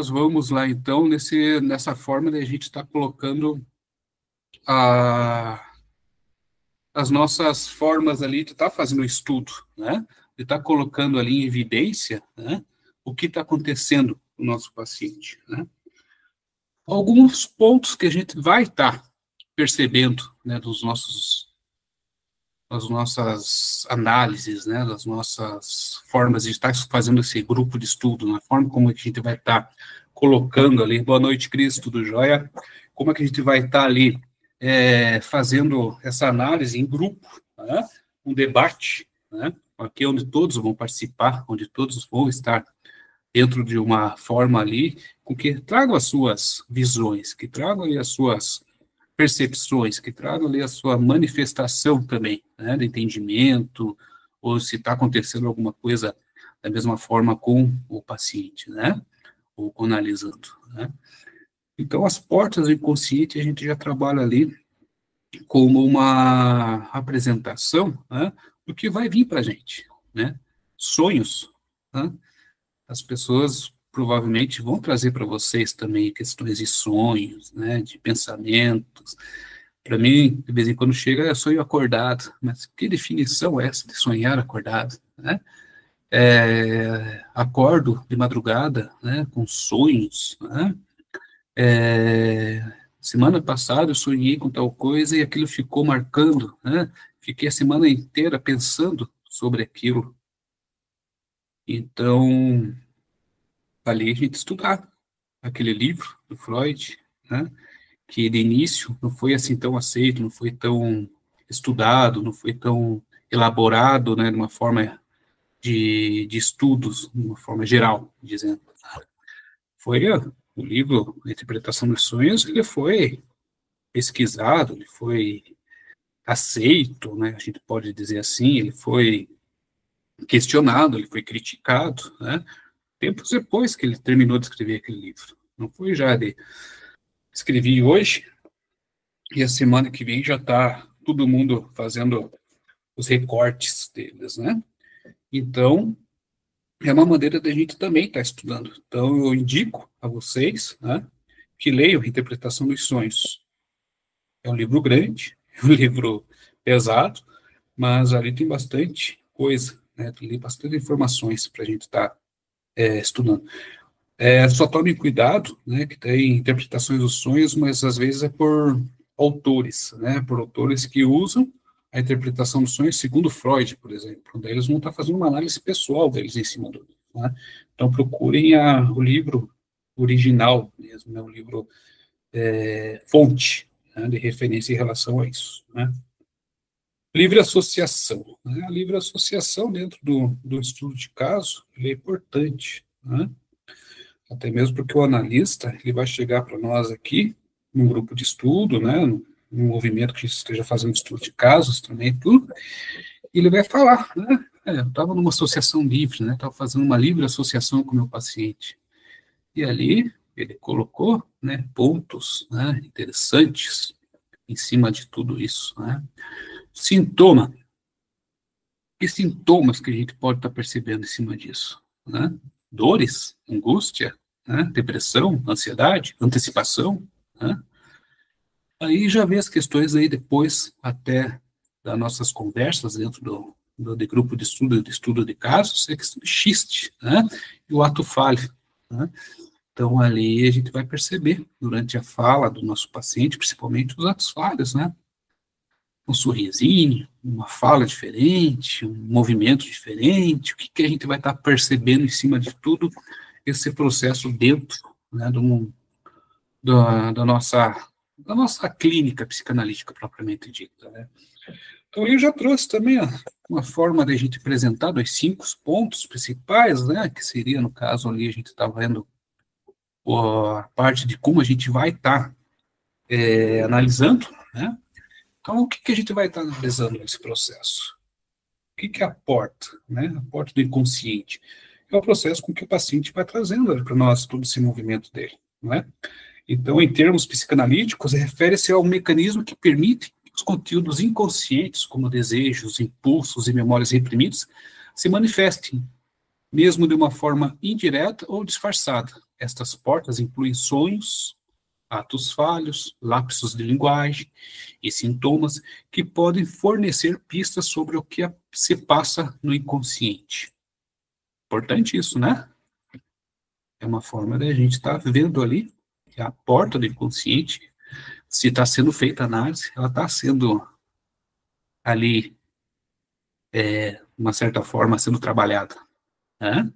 nós vamos lá, então, nessa forma de a gente estar colocando as nossas formas ali de estar fazendo o estudo, né? De estar colocando ali em evidência, né? O que está acontecendo com o nosso paciente, né? Alguns pontos que a gente vai estar percebendo, né, das nossas análises, né, das nossas formas de estar fazendo esse grupo de estudo, na forma como a gente vai estar colocando ali, boa noite, Cris, tudo jóia? Como é que a gente vai estar ali fazendo essa análise em grupo, né, um debate, né, aqui onde todos vão participar, onde todos vão estar dentro de uma forma ali, com que tragam as suas visões, que tragam ali as suas percepções, que tragam ali a sua manifestação também, né, de entendimento, ou se está acontecendo alguma coisa da mesma forma com o paciente, né, ou analisando, né. Então, as portas do inconsciente a gente já trabalha ali como uma apresentação, né, do que vai vir para a gente, né, sonhos, né, as pessoas provavelmente vão trazer para vocês também questões de sonhos, né, de pensamentos. Para mim, de vez em quando chega, é sonho acordado, mas que definição é essa de sonhar acordado, né? Acordo de madrugada, né, com sonhos, né? Semana passada eu sonhei com tal coisa e aquilo ficou marcando, né? Fiquei a semana inteira pensando sobre aquilo. Então, ali a gente estudar aquele livro do Freud, né, que de início não foi assim tão aceito, não foi tão estudado, não foi tão elaborado, né, de uma forma de estudos, de uma forma geral, dizendo. Foi o livro A Interpretação dos Sonhos, ele foi pesquisado, ele foi aceito, né, a gente pode dizer assim, ele foi questionado, ele foi criticado, né, tempos depois que ele terminou de escrever aquele livro. Não foi já de escrevi hoje, e a semana que vem já está todo mundo fazendo os recortes deles, né? Então, é uma maneira da gente também estar estudando. Então, eu indico a vocês, né, que leiam Interpretação dos Sonhos. É um livro grande, é um livro pesado, mas ali tem bastante coisa, né? Tem bastante informações para a gente estar estudando. Só tome cuidado, né, que tem interpretações dos sonhos, mas às vezes é por autores, né, por autores que usam a interpretação dos sonhos segundo Freud, por exemplo. Daí eles vão estar fazendo uma análise pessoal deles em cima do livro, né? Então procurem o livro original mesmo, né, o livro fonte, né, de referência em relação a isso, né. Livre associação, né? A livre associação dentro do estudo de caso é importante, né? Até mesmo porque o analista, ele vai chegar para nós aqui, num grupo de estudo, né, num movimento que esteja fazendo estudo de casos também, tudo, e ele vai falar, né, eu estava numa associação livre, né, estava fazendo uma livre associação com o meu paciente, e ali ele colocou, né, pontos, né, interessantes em cima de tudo isso, né. Sintoma, que sintomas que a gente pode estar percebendo em cima disso, né? Dores, angústia, né? Depressão, ansiedade, antecipação, né? Aí já vem as questões aí depois, até das nossas conversas dentro do grupo de estudo de casos, é questão de xiste, né? E o ato falho, né? Então, ali a gente vai perceber, durante a fala do nosso paciente, principalmente os atos falhos, né? Um sorrisinho, uma fala diferente, um movimento diferente, o que a gente vai estar percebendo em cima de tudo esse processo dentro, né, da nossa clínica psicanalítica propriamente dita, né. Então, eu já trouxe também uma forma de a gente apresentar os 5 pontos principais, né, que seria, no caso ali, a gente está vendo a parte de como a gente vai estar analisando, né. Então, o que a gente vai estar analisando nesse processo? O que é a porta, né? A porta do inconsciente. É o processo com que o paciente vai trazendo para nós todo esse movimento dele, não é? Então, em termos psicanalíticos, refere-se ao mecanismo que permite que os conteúdos inconscientes, como desejos, impulsos e memórias reprimidas, se manifestem, mesmo de uma forma indireta ou disfarçada, Estas portas incluem sonhos, atos falhos, lapsos de linguagem e sintomas que podem fornecer pistas sobre o que se passa no inconsciente. Importante isso, né? É uma forma de a gente estar vendo ali que a porta do inconsciente, se está sendo feita a análise, ela está sendo ali, uma certa forma, sendo trabalhada, né?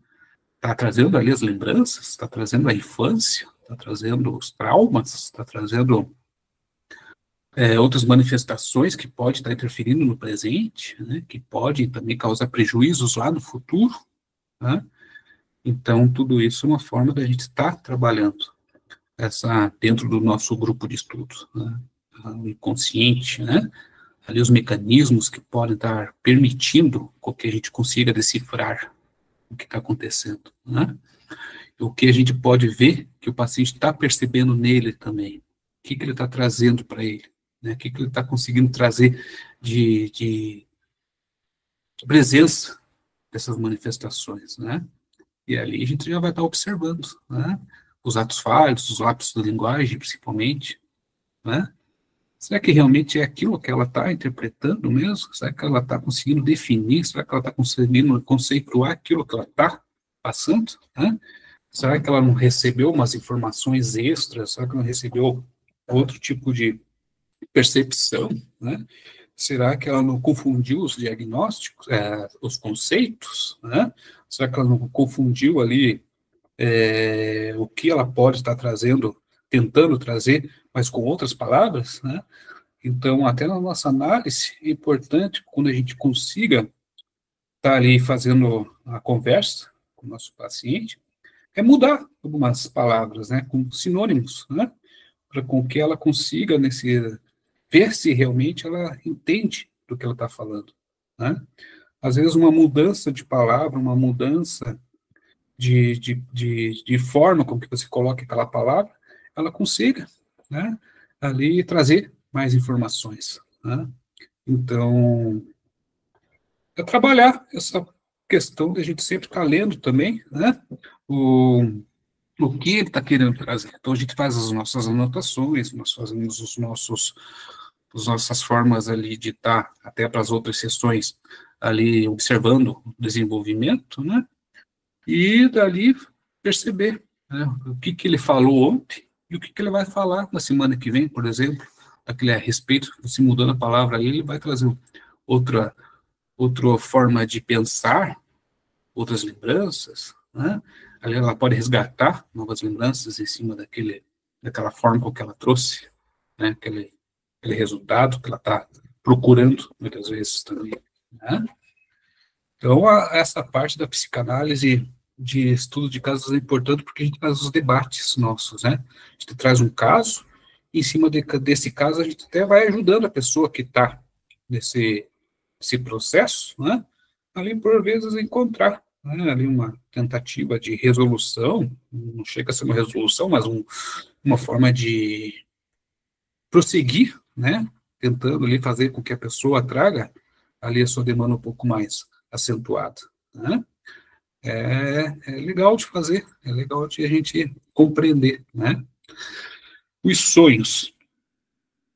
Está trazendo ali as lembranças, está trazendo a infância, está trazendo os traumas, está trazendo outras manifestações que podem estar interferindo no presente, né? Que podem também causar prejuízos lá no futuro, né? Então, tudo isso é uma forma da gente estar trabalhando dentro do nosso grupo de estudos, né? O inconsciente, né? Ali os mecanismos que podem estar permitindo que a gente consiga decifrar o que está acontecendo, né? O que a gente pode ver que o paciente está percebendo nele também, o que ele está trazendo para ele, né? O que ele está conseguindo trazer de presença dessas manifestações, né? E ali a gente já vai estar observando, né? Os atos falhos, os lapsos da linguagem, principalmente, né? Será que realmente é aquilo que ela está interpretando mesmo? Será que ela está conseguindo definir? Será que ela está conseguindo conceituar aquilo que ela está passando, né? Será que ela não recebeu umas informações extras? Será que ela não recebeu outro tipo de percepção, né? Será que ela não confundiu os diagnósticos, os conceitos, né? Será que ela não confundiu ali o que ela pode estar trazendo, tentando trazer, mas com outras palavras, né? Então, até na nossa análise, é importante, quando a gente consiga estar ali fazendo a conversa com o nosso paciente, é mudar algumas palavras, né, com sinônimos, né, para com que ela consiga ver se realmente ela entende do que ela está falando, né? Às vezes uma mudança de palavra, uma mudança de forma com que você coloca aquela palavra, ela consiga, né, ali trazer mais informações, né? Então, é trabalhar essa questão de a gente sempre estar lendo também, né, o, o que ele está querendo trazer. Então, a gente faz as nossas anotações, nós fazemos as nossas formas ali de estar, até para as outras sessões, ali observando o desenvolvimento, né, e dali perceber, né, o que ele falou ontem e o que ele vai falar na semana que vem, por exemplo, aquele a respeito, se mudando a palavra aí, ele vai trazer outra, outra forma de pensar, outras lembranças, né? Ali ela pode resgatar novas lembranças em cima daquela forma com que ela trouxe, né? Aquele resultado que ela está procurando, muitas vezes também, né? Então, essa parte da psicanálise de estudo de casos é importante porque a gente faz os debates nossos, né? A gente traz um caso, e em cima desse caso a gente até vai ajudando a pessoa que está nesse esse processo, né? Ali por vezes encontrar, né, ali uma tentativa de resolução, não chega a ser uma resolução, mas uma forma de prosseguir, né? Tentando ali fazer com que a pessoa traga ali a sua demanda um pouco mais acentuada, né? É legal de fazer, é legal de a gente compreender, né? Os sonhos.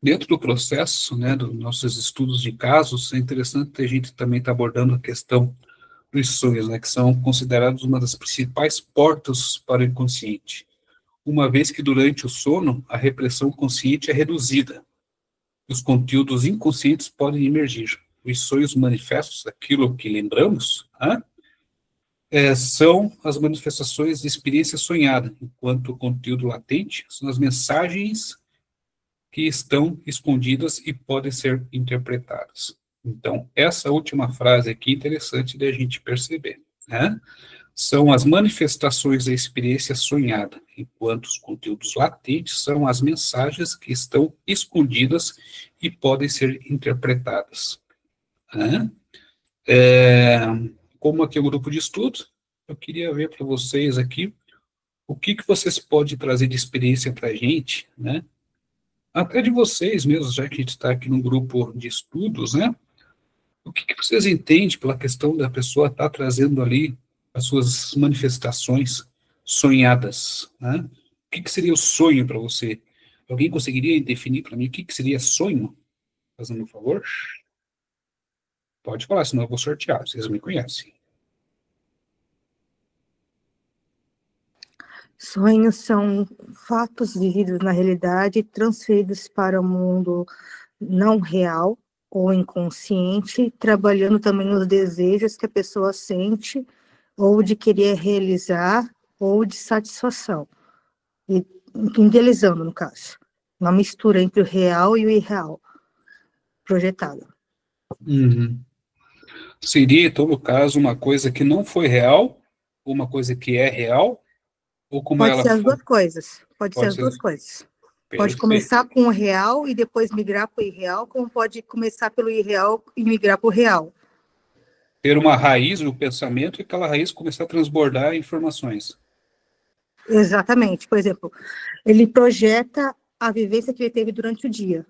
Dentro do processo, né, dos nossos estudos de casos, é interessante a gente também estar abordando a questão dos sonhos, né, que são considerados uma das principais portas para o inconsciente, uma vez que durante o sono a repressão consciente é reduzida, os conteúdos inconscientes podem emergir. Os sonhos manifestos, aquilo que lembramos, né, são as manifestações de experiência sonhada, enquanto o conteúdo latente são as mensagens que estão escondidas e podem ser interpretadas. Então, essa última frase aqui é interessante de a gente perceber, né? São as manifestações da experiência sonhada, enquanto os conteúdos latentes são as mensagens que estão escondidas e podem ser interpretadas, né? Como aqui é um grupo de estudo, eu queria ver para vocês aqui o que vocês podem trazer de experiência para a gente, né? Até de vocês mesmos, já que a gente está aqui num grupo de estudos, né? O que vocês entendem pela questão da pessoa estar trazendo ali as suas manifestações sonhadas, né? O que seria o sonho para você? Alguém conseguiria definir para mim o que seria sonho? Fazendo um favor? Pode falar, senão eu vou sortear, vocês me conhecem. Sonhos são fatos vividos na realidade, transferidos para o mundo não real ou inconsciente, trabalhando também nos desejos que a pessoa sente, ou de querer realizar, ou de satisfação. E, idealizando, no caso. Uma mistura entre o real e o irreal, projetado. Uhum. Seria, então, no caso, uma coisa que não foi real, ou uma coisa que é real, ou como Pode ela ser as foi? duas coisas. Pode ser Pode as duas ser coisas. Pode perfeito. começar com o real e depois migrar para o irreal, como pode começar pelo irreal e migrar para o real. Ter uma raiz no pensamento e aquela raiz começar a transbordar informações. Exatamente. Por exemplo, ele projeta a vivência que ele teve durante o dia.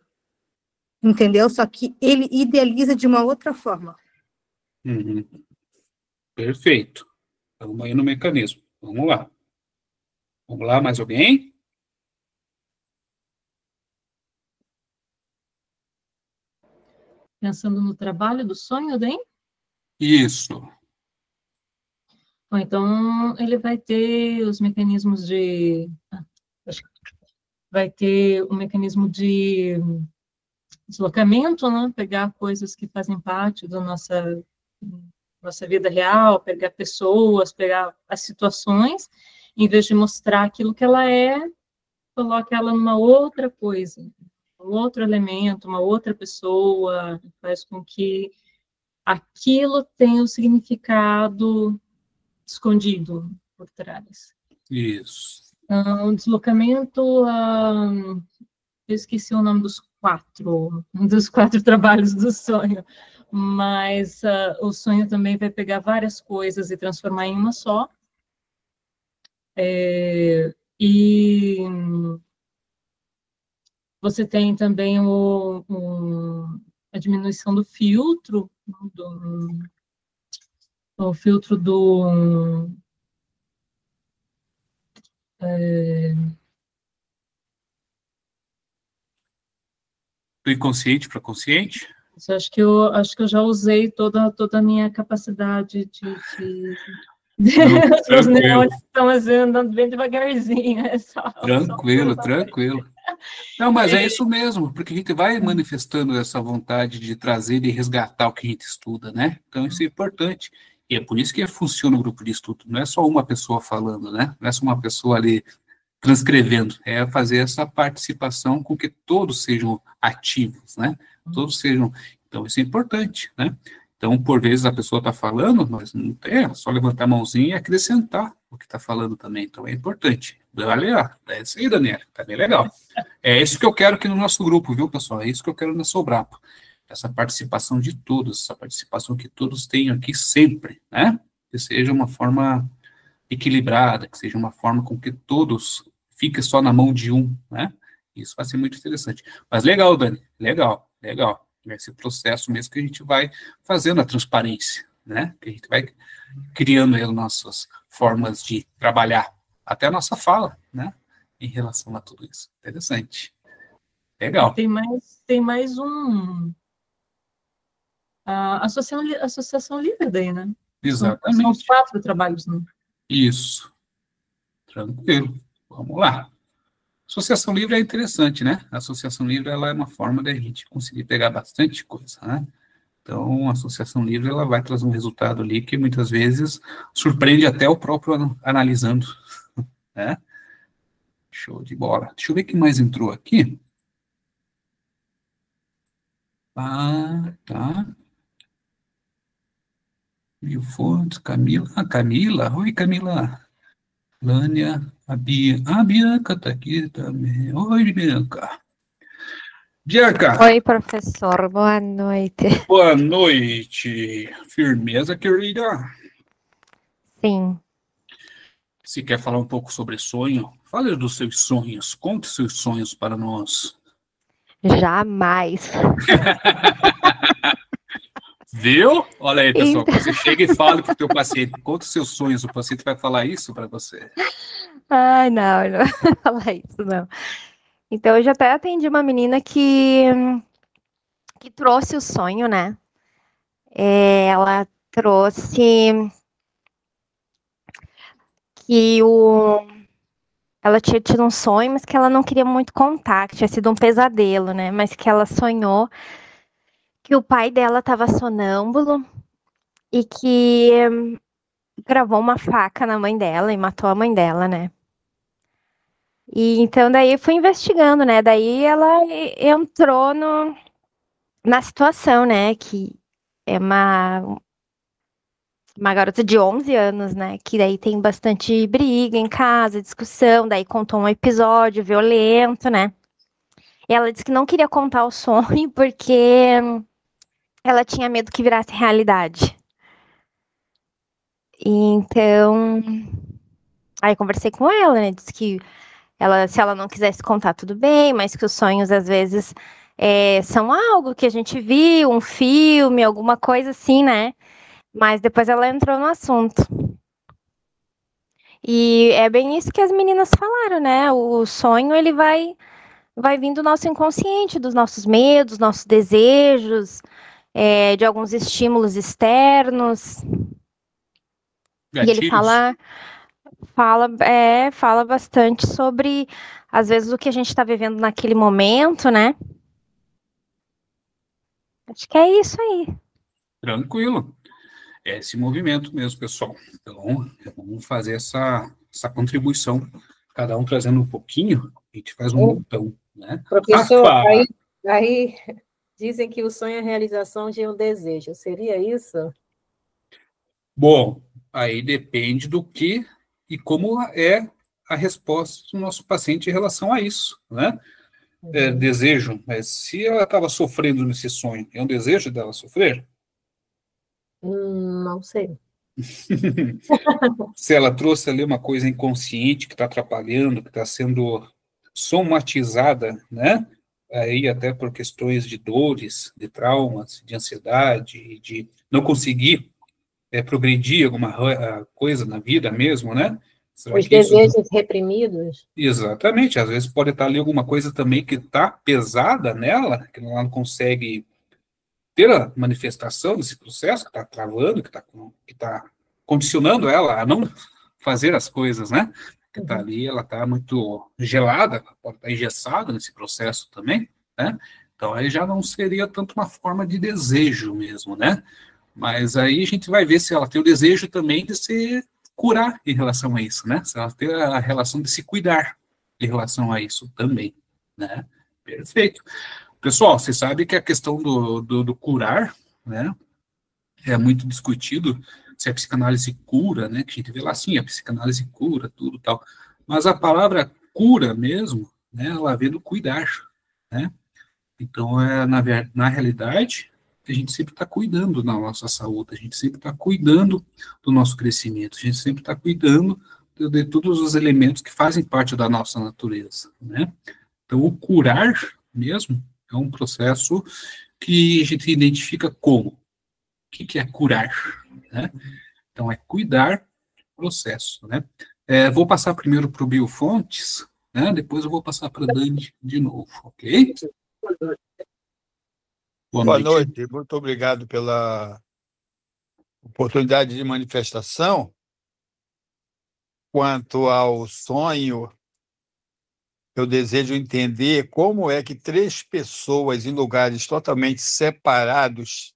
Entendeu? Só que ele idealiza de uma outra forma. Uhum. Perfeito. Estamos aí no mecanismo. Vamos lá. Vamos lá, mais alguém? Pensando no trabalho do sonho, bem? Isso. Bom, então, ele vai ter os mecanismos de... Vai ter o mecanismo de deslocamento, né? Pegar coisas que fazem parte da nossa vida real, pegar pessoas, pegar as situações, em vez de mostrar aquilo que ela é, coloca ela numa outra coisa, um outro elemento, uma outra pessoa, faz com que aquilo tenha um significado escondido por trás. Isso. O deslocamento, eu esqueci o nome dos quatro trabalhos do sonho, mas o sonho também vai pegar várias coisas e transformar em uma só. E você tem também a diminuição do filtro, o filtro do Do inconsciente para consciente? acho que eu já usei toda a minha capacidade de Não, os meus tranquilo. neurônios estão assim, andando bem devagarzinho, é só Tranquilo, tranquilo. Não, mas é E, isso mesmo, porque a gente vai manifestando essa vontade de trazer e resgatar o que a gente estuda, né? Então isso é importante. E é por isso que funciona o grupo de estudo. Não é só uma pessoa falando, né? Não é só uma pessoa ali transcrevendo. É fazer essa participação com que todos sejam ativos, né? Todos sejam. Então isso é importante, né? Então, por vezes a pessoa está falando, mas não é só levantar a mãozinha e acrescentar o que está falando também. Então é importante. Olha, é isso aí, Daniela, tá bem legal. É isso que eu quero aqui no nosso grupo, viu, pessoal? É isso que eu quero na Sobrapo. Essa participação de todos, essa participação que todos tenham aqui sempre, né? Que seja uma forma equilibrada, que seja uma forma com que todos fiquem só na mão de um, né? Isso vai ser muito interessante. Mas legal, Dani, legal, legal. Esse processo mesmo que a gente vai fazendo a transparência, né? Que a gente vai criando as nossas formas de trabalhar, até a nossa fala, né? Em relação a tudo isso. Interessante. Legal. tem mais a associação livre daí, né? São os Exatamente. 4 trabalhos, né? Isso. Tranquilo. Vamos lá. Associação livre é interessante, né? A associação livre ela é uma forma da gente conseguir pegar bastante coisa, né? Então, a associação livre ela vai trazer um resultado ali que muitas vezes surpreende até o próprio analisando, né? Show de bola. Deixa eu ver quem mais entrou aqui. Ah, tá. Mil Fontes, Camila. Ah, Camila. Oi, Camila. Lânia, a Bia. Ah, a Bianca tá aqui também. Oi, Bianca. Bianca, Oi, professor, boa noite. boa noite. Firmeza, querida. Sim, Se quer falar um pouco sobre sonho, fale dos seus sonhos. Conte seus sonhos para nós. jamais. Viu? Olha aí, pessoal, Então, você chega e fala para o teu paciente, conta os seus sonhos, o paciente vai falar isso para você. ai, não vou falar isso, não. Então, eu já até atendi uma menina que trouxe o sonho, né? Ela trouxe que ela tinha tido um sonho, mas que ela não queria muito contar, que tinha sido um pesadelo, né? Mas que ela sonhou que o pai dela estava sonâmbulo e que gravou uma faca na mãe dela e matou a mãe dela, né? E então daí eu fui investigando, né? Daí ela entrou na situação, né? Que é uma garota de 11 anos, né? Que daí tem bastante briga em casa, discussão. Daí contou um episódio violento, né? E ela disse que não queria contar o sonho porque ela tinha medo que virasse realidade. E então, aí eu conversei com ela, né? Disse que se ela não quisesse contar, tudo bem, mas que os sonhos às vezes são algo que a gente viu, um filme, alguma coisa assim, né? Mas depois ela entrou no assunto. E é bem isso que as meninas falaram, né? O sonho, ele vai vindo do nosso inconsciente, dos nossos medos, nossos desejos, de alguns estímulos externos. E ele Gatilhos? fala bastante sobre, às vezes, o que a gente está vivendo naquele momento, né? Acho que é isso aí. Tranquilo. É esse movimento mesmo, pessoal. Então, vamos fazer essa contribuição, cada um trazendo um pouquinho, a gente faz um Ô, montão, né? professor, Rafa! aí dizem que o sonho é a realização de um desejo. Seria isso? Bom, aí depende do que e como é a resposta do nosso paciente em relação a isso, né? Uhum. Desejo, mas se ela estava sofrendo nesse sonho, é um desejo dela sofrer? Não sei. Se ela trouxe ali uma coisa inconsciente que está atrapalhando, que está sendo somatizada, né? Aí até por questões de dores, de traumas, de ansiedade, de não conseguir progredir alguma coisa na vida mesmo, né? Será Os que isso... desejos reprimidos? Exatamente, às vezes pode estar ali alguma coisa também que está pesada nela, que ela não consegue ter a manifestação desse processo, que está travando, que tá condicionando ela a não fazer as coisas, né? Que está Uhum. ali, ela está muito gelada, pode estar engessada nesse processo também, né? Então aí já não seria tanto uma forma de desejo mesmo, né? Mas aí a gente vai ver se ela tem o desejo também de se curar em relação a isso, né? Se ela tem a relação de se cuidar em relação a isso também, né? Perfeito. Pessoal, você sabe que a questão do curar, né, é muito discutido se a psicanálise cura, né, que a gente vê lá assim, a psicanálise cura, tudo tal, mas a palavra cura mesmo, né, ela vem do cuidar, né, então, na realidade, a gente sempre está cuidando da nossa saúde, a gente sempre está cuidando do nosso crescimento, a gente sempre está cuidando de todos os elementos que fazem parte da nossa natureza, né? Então, o curar mesmo é um processo que a gente identifica como. O que é curar? Né? Então, é cuidar do processo. Né? Vou passar primeiro para o Bill Fontes, né? Depois eu vou passar para a Dani de novo, ok? Boa Boa noite. noite, muito obrigado pela oportunidade de manifestação. Quanto ao sonho, eu desejo entender como é que três pessoas em lugares totalmente separados,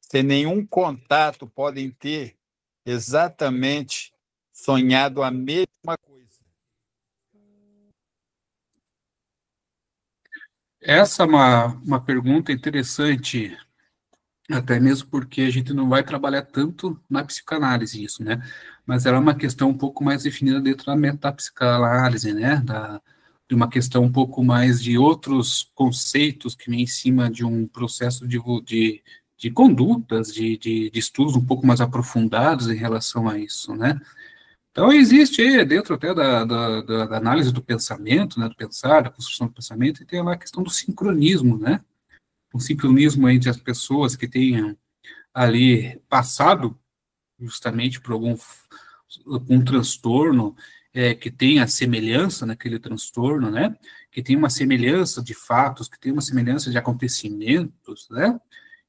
sem nenhum contato, podem ter exatamente sonhado a mesma coisa. Essa é uma pergunta interessante, até mesmo porque a gente não vai trabalhar tanto na psicanálise isso, né? Mas ela é uma questão um pouco mais definida dentro da metapsicanálise, né? De uma questão um pouco mais de outros conceitos que vem em cima de um processo de condutas, de estudos um pouco mais aprofundados em relação a isso, né? Então, existe aí, dentro até da análise do pensamento, né, do pensar, da construção do pensamento, e tem lá a questão do sincronismo, né? um sincronismo entre as pessoas que tenham ali passado justamente por um transtorno, que tenha semelhança naquele transtorno, né? Que tem uma semelhança de fatos, que tem uma semelhança de acontecimentos, né?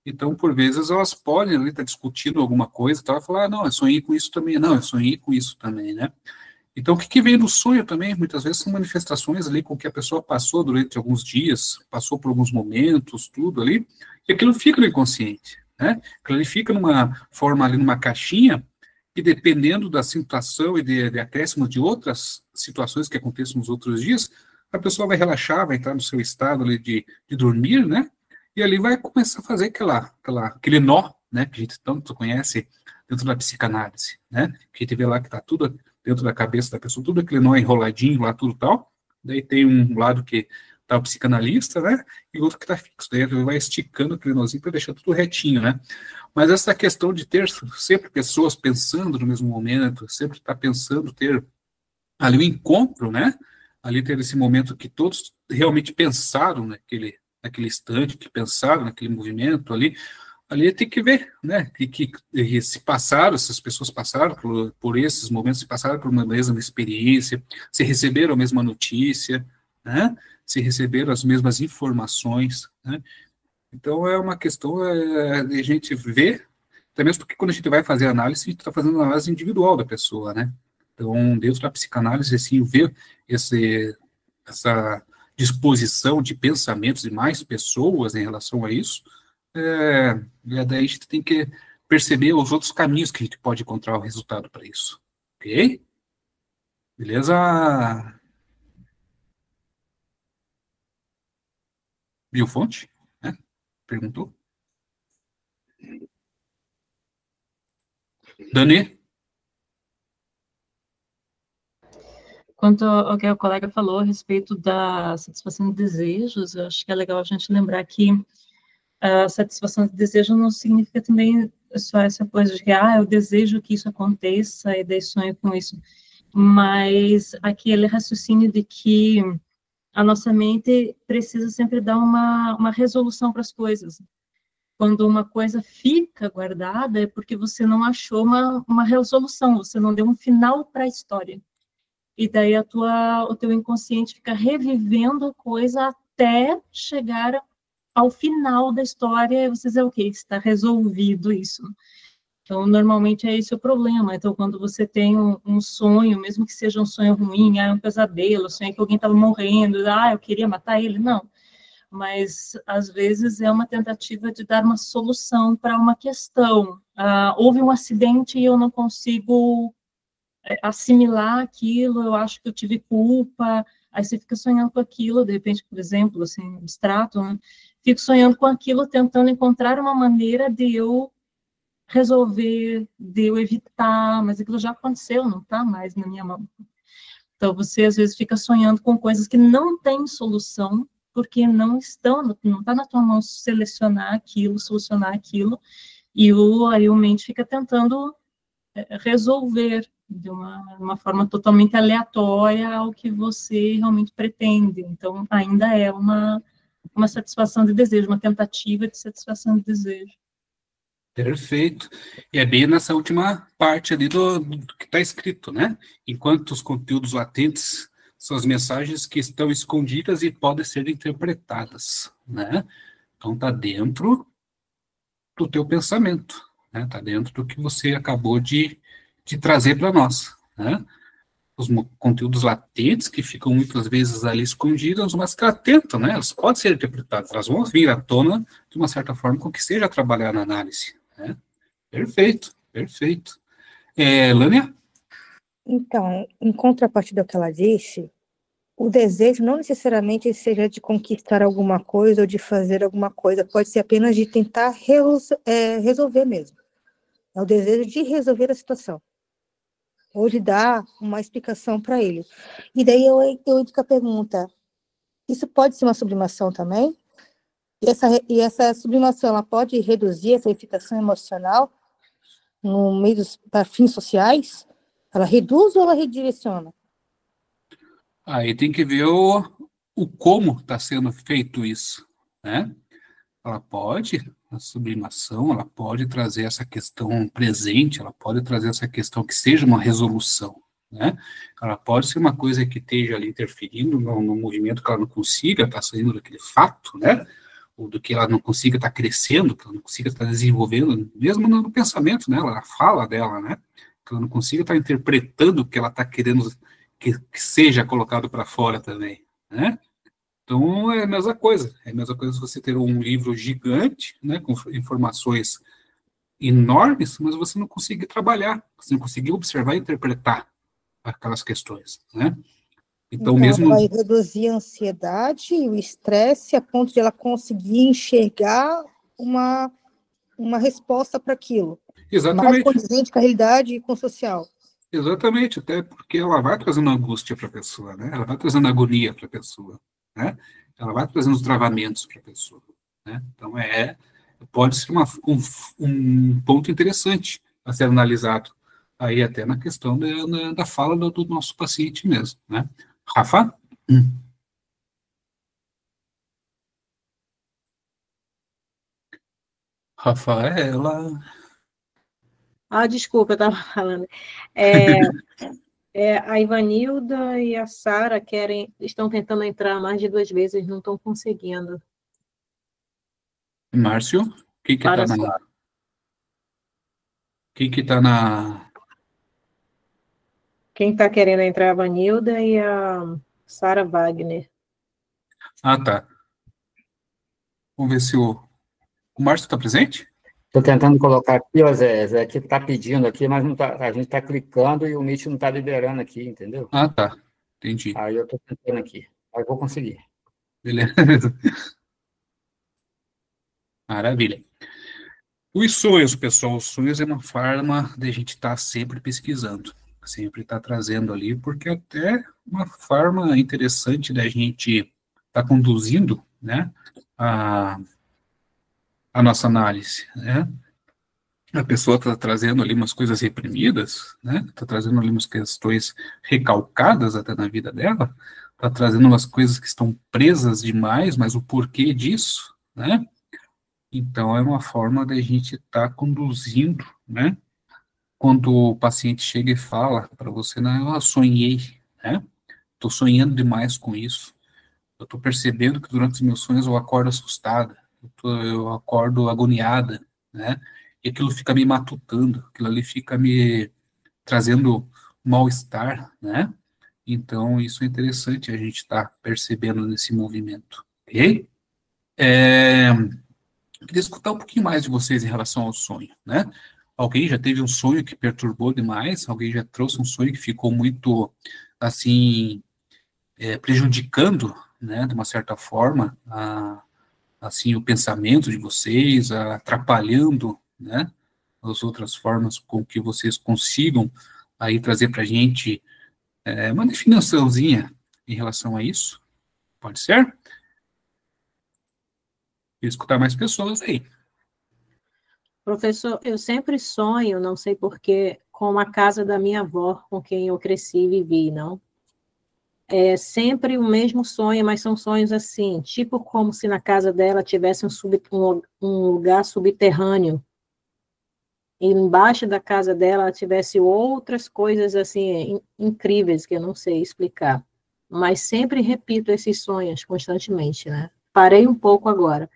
Então, por vezes, elas podem ali estar discutindo alguma coisa, e falar, não, eu sonhei com isso também, não, eu sonhei com isso também, né? Então, o que vem do sonho também, muitas vezes, são manifestações ali com que a pessoa passou durante alguns dias, passou por alguns momentos, tudo ali, e aquilo fica no inconsciente, né? Aquilo ali fica numa forma ali, numa caixinha, e dependendo da situação e de acréscimo de outras situações que aconteçam nos outros dias, a pessoa vai relaxar, vai entrar no seu estado ali de dormir, né? E ali vai começar a fazer aquele nó, né? Que a gente tanto conhece dentro da psicanálise, né? Que a gente vê lá que está tudo dentro da cabeça da pessoa, tudo aquele nó enroladinho lá, tudo tal. Daí tem um lado que tá o psicanalista, né? E outro que está fixo. Daí ele vai esticando aquele nozinho para deixar tudo retinho, né? Mas essa questão de ter sempre pessoas pensando no mesmo momento, sempre estar pensando, ter ali o encontro, né? Ali ter esse momento que todos realmente pensaram naquele instante, que pensaram naquele movimento ali tem que ver, né? Que se passaram, essas pessoas passaram por esses momentos, se passaram por uma mesma experiência, se receberam a mesma notícia, né? Se receberam as mesmas informações, né? Então, é uma questão de a gente ver, até mesmo porque quando a gente vai fazer análise, a gente está fazendo análise individual da pessoa, né? Então, dentro da psicanálise, assim, ver essa disposição de pensamentos de mais pessoas em relação a isso, daí a gente tem que perceber os outros caminhos que a gente pode encontrar o resultado para isso. Ok? Beleza? Viu fonte? Né? Perguntou? Dani? Quanto ao que o colega falou a respeito da satisfação de desejos, eu acho que é legal a gente lembrar que a satisfação de desejo não significa também só essa coisa de que, eu desejo que isso aconteça e daí sonho com isso, mas aquele raciocínio de que a nossa mente precisa sempre dar uma resolução para as coisas. Quando uma coisa fica guardada, é porque você não achou uma resolução, você não deu um final para a história. E daí o teu inconsciente fica revivendo a coisa até chegar ao final da história e você dizer, ok, está resolvido isso. Então, normalmente é esse o problema. Então, quando você tem um sonho, mesmo que seja um sonho ruim, um pesadelo, sonho que alguém estava morrendo, eu queria matar ele, não. Mas, às vezes, é uma tentativa de dar uma solução para uma questão. Houve um acidente e eu não consigo assimilar aquilo, eu acho que eu tive culpa, aí você fica sonhando com aquilo, de repente, por exemplo, assim, abstrato, né? Fico sonhando com aquilo, tentando encontrar uma maneira de eu resolver, de eu evitar, mas aquilo já aconteceu, não está mais na minha mão. Então, você, às vezes, fica sonhando com coisas que não têm solução, porque não está na tua mão selecionar aquilo, solucionar aquilo, e aí o mente fica tentando resolver de uma forma totalmente aleatória ao que você realmente pretende. Então, ainda é uma satisfação de desejo, uma tentativa de satisfação de desejo. Perfeito. E é bem nessa última parte ali do que está escrito, né? Enquanto os conteúdos latentes são as mensagens que estão escondidas e podem ser interpretadas, né? Então, está dentro do teu pensamento, né? Está dentro do que você acabou de trazer para nós, né? Os conteúdos latentes que ficam muitas vezes ali escondidos, mas que atentam, né? Elas podem ser interpretadas, elas vão vir à tona de uma certa forma com que seja trabalhar na análise, né? Perfeito, perfeito. Lânia? Então, em contrapartida ao que ela disse, o desejo não necessariamente seja de conquistar alguma coisa ou de fazer alguma coisa, pode ser apenas de tentar resolver mesmo. É o desejo de resolver a situação, ou de dar uma explicação para ele. E daí eu entro com a pergunta, isso pode ser uma sublimação também? E essa sublimação, ela pode reduzir essa excitação emocional no meio para fins sociais? Ela reduz ou ela redireciona? Aí tem que ver o como está sendo feito isso, né? ela pode, a sublimação, ela pode trazer essa questão presente, ela pode trazer essa questão que seja uma resolução, né? Ela pode ser uma coisa que esteja ali interferindo no movimento que ela não consiga estar saindo daquele fato, né? Ou do que ela não consiga estar crescendo, que ela não consiga estar desenvolvendo, mesmo no pensamento dela, na fala dela, né? Que ela não consiga estar interpretando o que ela está querendo que seja colocado para fora também, né? Então, é a mesma coisa. É a mesma coisa se você ter um livro gigante, né, com informações enormes, mas você não conseguir trabalhar, você não conseguir observar e interpretar aquelas questões, né? Então, Então, mesmo... ela vai reduzir a ansiedade e o estresse a ponto de ela conseguir enxergar uma resposta para aquilo. Mais Exatamente, condizente com a realidade e com o social. exatamente, até porque ela vai trazendo angústia para a pessoa, né? Ela vai trazendo agonia para a pessoa, né? Ela vai trazendo os travamentos para a pessoa, né? Então, pode ser um ponto interessante a ser analisado aí até na questão da fala do nosso paciente mesmo, né? Rafa? Rafaela. Ah, desculpa, eu estava falando. A Ivanilda e a Sara estão tentando entrar mais de 2 vezes, não estão conseguindo. Márcio? Quem que tá na... Quem que tá na... Quem está querendo entrar é a Ivanilda e a Sara Wagner. Ah, tá. Vamos ver se o Márcio está presente? Estou tentando colocar aqui, ó, Zé, aqui está pedindo aqui, mas não tá, a gente está clicando e o Meet não está liberando aqui, entendeu? Ah, tá. Entendi. Aí eu estou tentando aqui. Aí eu vou conseguir. Beleza. Maravilha. Os sonhos, pessoal, os sonhos é uma forma de a gente estar sempre pesquisando, sempre estar trazendo ali, porque até uma forma interessante da gente estar conduzindo, né, a nossa análise, né? A pessoa está trazendo ali umas coisas reprimidas, né? Está trazendo ali umas questões recalcadas até na vida dela, está trazendo umas coisas que estão presas demais, mas o porquê disso, né? Então, é uma forma da gente estar conduzindo, né? Quando o paciente chega e fala para você, não, eu sonhei, né? Estou sonhando demais com isso. Eu estou percebendo que durante os meus sonhos eu acordo assustada, eu acordo agoniada, né? E aquilo fica me matutando, aquilo ali fica me trazendo mal-estar, né? Então, isso é interessante a gente estar percebendo nesse movimento, ok? Queria escutar um pouquinho mais de vocês em relação ao sonho, né? Alguém já teve um sonho que perturbou demais? Alguém já trouxe um sonho que ficou muito, assim, prejudicando, né, de uma certa forma, assim, o pensamento de vocês, atrapalhando, né, as outras formas com que vocês consigam aí trazer para a gente uma definiçãozinha em relação a isso? Pode ser? Queria escutar mais pessoas aí. Professor, eu sempre sonho, não sei porquê, com a casa da minha avó, com quem eu cresci e vivi, não? É sempre o mesmo sonho, mas são sonhos assim, tipo como se na casa dela tivesse um lugar subterrâneo, e embaixo da casa dela tivesse outras coisas assim incríveis que eu não sei explicar. Mas sempre repito esses sonhos constantemente, né? Parei um pouco agora.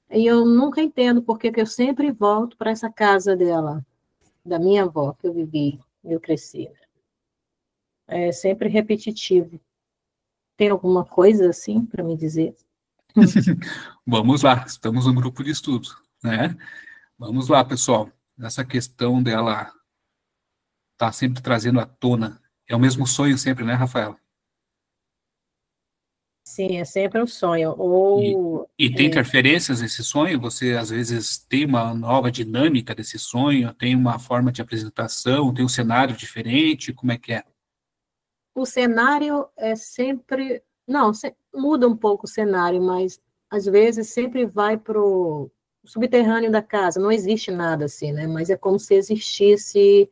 E eu nunca entendo porque que eu sempre volto para essa casa dela, da minha avó, que eu vivi, eu cresci. É sempre repetitivo. Tem alguma coisa assim para me dizer? Vamos lá, estamos no grupo de estudo, né? Vamos lá, pessoal. Essa questão dela tá sempre trazendo à tona. É o mesmo sonho sempre, né, Rafaela? Sim, é sempre um sonho. E tem interferências nesse sonho? Você, às vezes, tem uma nova dinâmica desse sonho? Tem uma forma de apresentação? Tem um cenário diferente? Como é que é? O cenário é sempre... Não, muda um pouco o cenário, mas, às vezes, sempre vai para o subterrâneo da casa. Não existe nada assim, né? Mas é como se existisse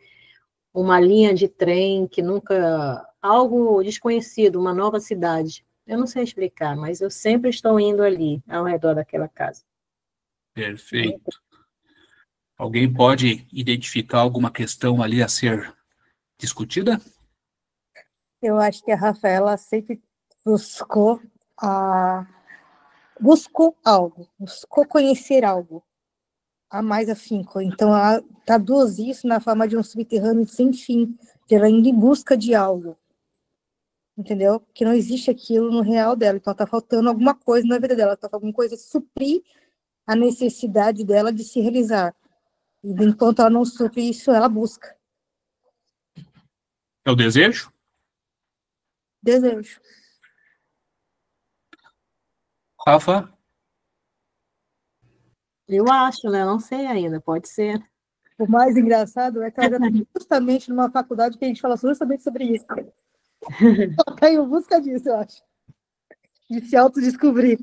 uma linha de trem que nunca... Algo desconhecido, uma nova cidade. Eu não sei explicar, mas eu sempre estou indo ali, ao redor daquela casa. Perfeito. Alguém pode identificar alguma questão ali a ser discutida? Eu acho que a Rafaela sempre buscou algo, buscou conhecer algo a mais afinco. Então, ela traduz isso na forma de um subterrâneo sem fim, de ela indo em busca de algo, entendeu? Que não existe aquilo no real dela. Então, tá faltando alguma coisa na vida dela, tá faltando alguma coisa suprir a necessidade dela de se realizar. E enquanto ela não supre isso, ela busca. É o desejo? Desejo. Rafa? Eu acho, né? Não sei ainda, pode ser. O mais engraçado é que ela já está justamente numa faculdade que a gente fala justamente sobre isso. Ela está em busca disso, eu acho. De se autodescobrir.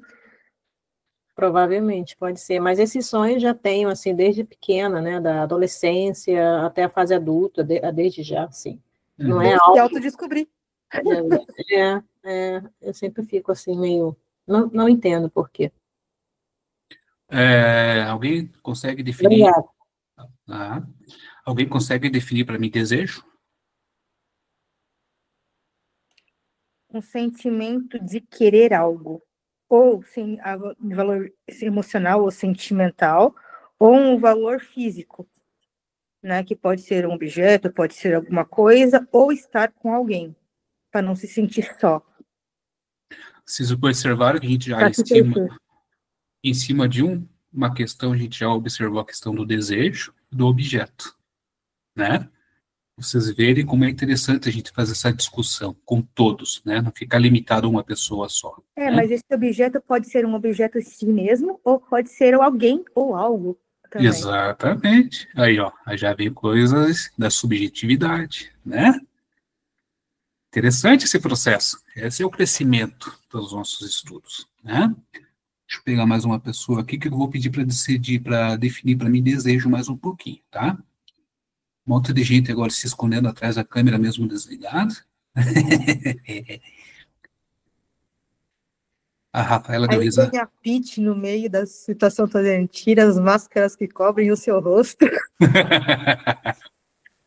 Provavelmente, pode ser. Mas esses sonhos já tenho, assim, desde pequena, né? Da adolescência até a fase adulta, desde já, assim. Não é Se algo... autodescobrir. Eu sempre fico assim, meio... Não entendo por quê. Alguém consegue definir? Obrigada. Alguém consegue definir para mim desejo? Um sentimento de querer algo. Ou de valor emocional ou sentimental, ou um valor físico, né? Que pode ser um objeto, pode ser alguma coisa, ou estar com alguém, para não se sentir só. Vocês observaram que a gente já em cima de uma questão, a gente já observou a questão do desejo e do objeto, né? Vocês verem como é interessante a gente fazer essa discussão com todos, né? Não ficar limitado a uma pessoa só. Né? Mas esse objeto pode ser um objeto em si mesmo, ou pode ser alguém ou algo também. Exatamente. Aí, ó, já vem coisas da subjetividade, né? Interessante esse processo. Esse é o crescimento dos nossos estudos, né? Deixa eu pegar mais uma pessoa aqui que eu vou pedir para decidir, para definir para mim desejo mais um pouquinho, tá? Um monte de gente agora se escondendo atrás da câmera mesmo desligada. A Rafaela deu Aí risada. tem a Pitty no meio da situação toda, tira as máscaras que cobrem o seu rosto.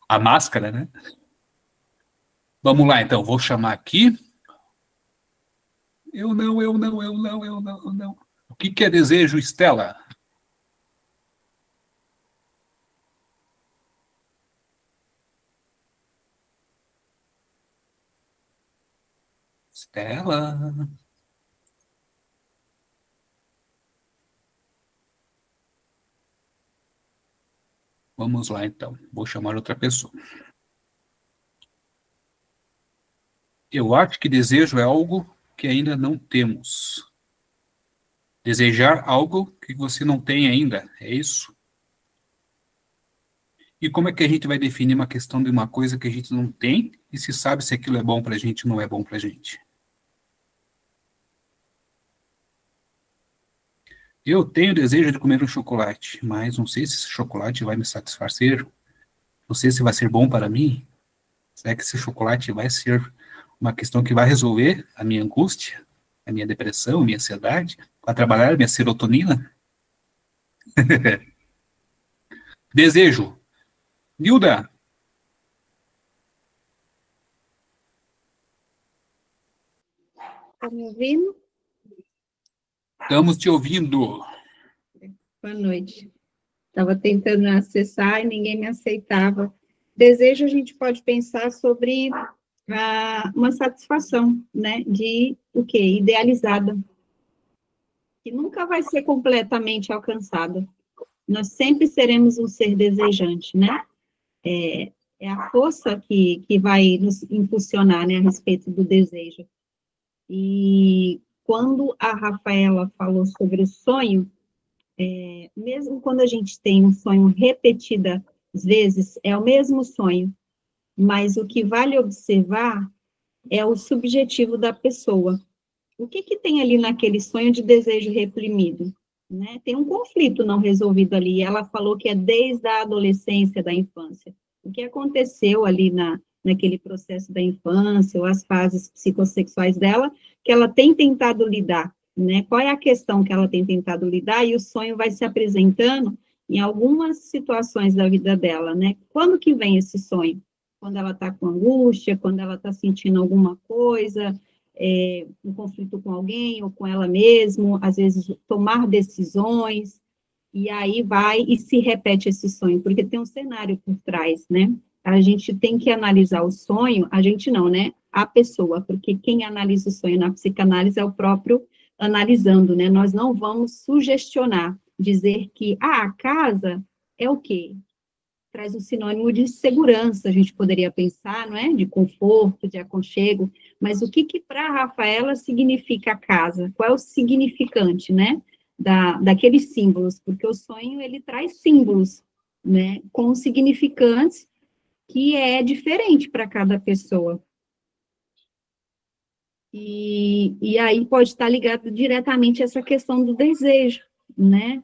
A máscara, né? Vamos lá, então. Vou chamar aqui. Eu não. O que é desejo, Estela? Estela. Vamos lá, então. Vou chamar outra pessoa. Eu acho que desejo é algo que ainda não temos. Desejar algo que você não tem ainda, é isso? E como é que a gente vai definir uma questão de uma coisa que a gente não tem e se sabe se aquilo é bom pra gente ou não é bom pra gente? Eu tenho desejo de comer um chocolate, mas não sei se esse chocolate vai me satisfazer. Não sei se vai ser bom para mim. Será que esse chocolate vai ser uma questão que vai resolver a minha angústia, a minha depressão, a minha ansiedade, vai trabalhar a minha serotonina? Desejo. Nilda, Tá me ouvindo? estamos te ouvindo. Boa noite. Estava tentando acessar e ninguém me aceitava. Desejo, a gente pode pensar sobre uma satisfação, né? De o quê? Idealizada. Que nunca vai ser completamente alcançada. Nós sempre seremos um ser desejante, né? É a força que vai nos impulsionar, né? A respeito do desejo. E quando a Rafaela falou sobre o sonho, mesmo quando a gente tem um sonho repetidas vezes, é o mesmo sonho, mas o que vale observar é o subjetivo da pessoa. O que tem ali naquele sonho de desejo reprimido? Né? Tem um conflito não resolvido ali, ela falou que é desde a adolescência, da infância. O que aconteceu ali naquele processo da infância, ou as fases psicossexuais dela, que ela tem tentado lidar, né? Qual é a questão que ela tem tentado lidar, e o sonho vai se apresentando em algumas situações da vida dela, né? Quando que vem esse sonho? Quando ela está com angústia, quando ela está sentindo alguma coisa, um conflito com alguém ou com ela mesma, às vezes tomar decisões, e aí vai e se repete esse sonho, porque tem um cenário por trás, né? A gente tem que analisar o sonho, a gente não, né? A pessoa, porque quem analisa o sonho na psicanálise é o próprio analisando, né? Nós não vamos sugestionar, dizer que a casa é o quê? Traz um sinônimo de segurança, a gente poderia pensar, não é? De conforto, de aconchego, mas o que para a Rafaela significa a casa? Qual é o significante, né? Daqueles símbolos, porque o sonho, ele traz símbolos, né? Com significantes que é diferente para cada pessoa. E aí pode estar ligado diretamente a essa questão do desejo, né?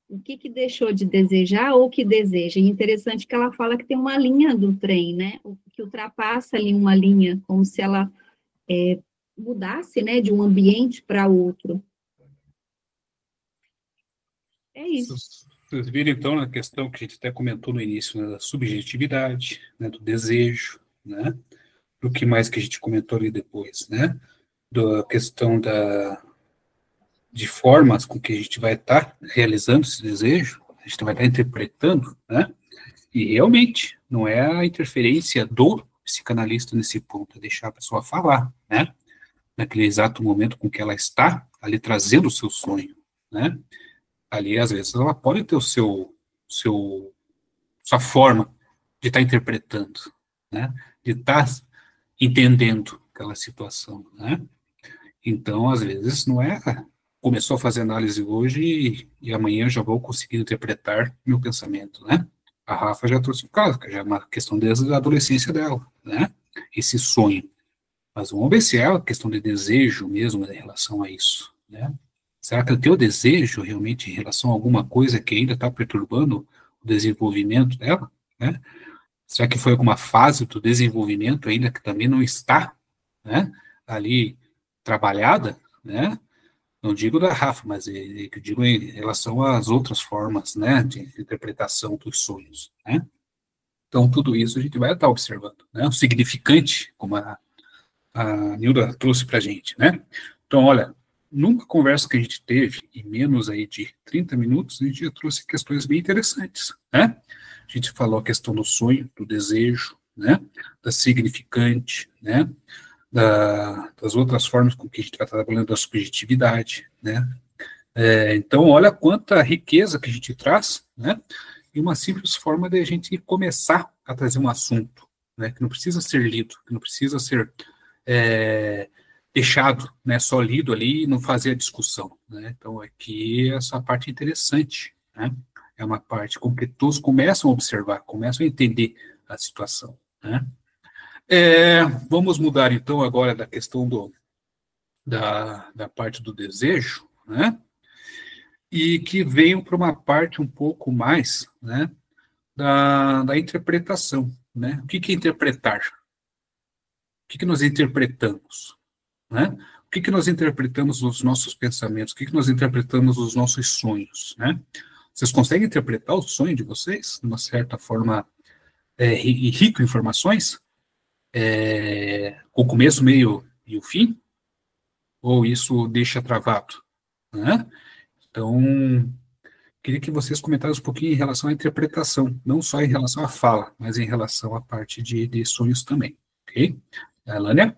O que deixou de desejar ou que deseja. E interessante que ela fala que tem uma linha do trem, né? Que ultrapassa ali uma linha, como se ela mudasse, né, de um ambiente para outro. É isso. Vocês viram, então, na questão que a gente até comentou no início, né, da subjetividade, né, do desejo, né? O que mais que a gente comentou ali depois, né? Da questão de formas com que a gente vai estar realizando esse desejo, a gente vai estar interpretando, né? E realmente, não é a interferência do psicanalista nesse ponto, é deixar a pessoa falar, né? Naquele exato momento com que ela está ali trazendo o seu sonho, né? Ali, às vezes, ela pode ter sua forma de estar interpretando, né? De estar entendendo aquela situação, né? Então, às vezes, não é começou a fazer análise hoje e amanhã eu já vou conseguir interpretar meu pensamento, né? A Rafa já trouxe o caso, que já é uma questão desde a adolescência dela, né? Esse sonho. Mas vamos ver se é uma questão de desejo mesmo em relação a isso, né? Será que o teu desejo realmente em relação a alguma coisa que ainda está perturbando o desenvolvimento dela, né? Será que foi alguma fase do desenvolvimento ainda que também não está, né, ali trabalhada, né? Não digo da Rafa, mas eu digo em relação às outras formas, né, de interpretação dos sonhos, né? Então, tudo isso a gente vai estar observando, né? O significante, como a Nilda trouxe para a gente, né? Então, olha, numa conversa que a gente teve, em menos aí de 30 minutos, a gente já trouxe questões bem interessantes, né? A gente falou a questão do sonho, do desejo, né? Da significante, né? Das outras formas com que a gente vai estar trabalhando da subjetividade, né? Então, olha quanta riqueza que a gente traz, né? E uma simples forma de a gente começar a trazer um assunto, né? Que não precisa ser lido, que não precisa ser deixado, né? Só lido ali e não fazer a discussão, né? Então, aqui essa parte interessante, né? É uma parte com que todos começam a observar, começam a entender a situação, né? Vamos mudar, então, agora da questão da parte do desejo, né? E que venham para uma parte um pouco mais, né, da interpretação, né? O que é interpretar? O que nós interpretamos, né? O que nós interpretamos nos nossos pensamentos? O que nós interpretamos nos nossos sonhos, né? Vocês conseguem interpretar o sonho de vocês de uma certa forma rico em informações? Com o começo, meio e o fim? Ou isso deixa travado, né? Então, queria que vocês comentassem um pouquinho em relação à interpretação, não só em relação à fala, mas em relação à parte de sonhos também, ok? Alânia?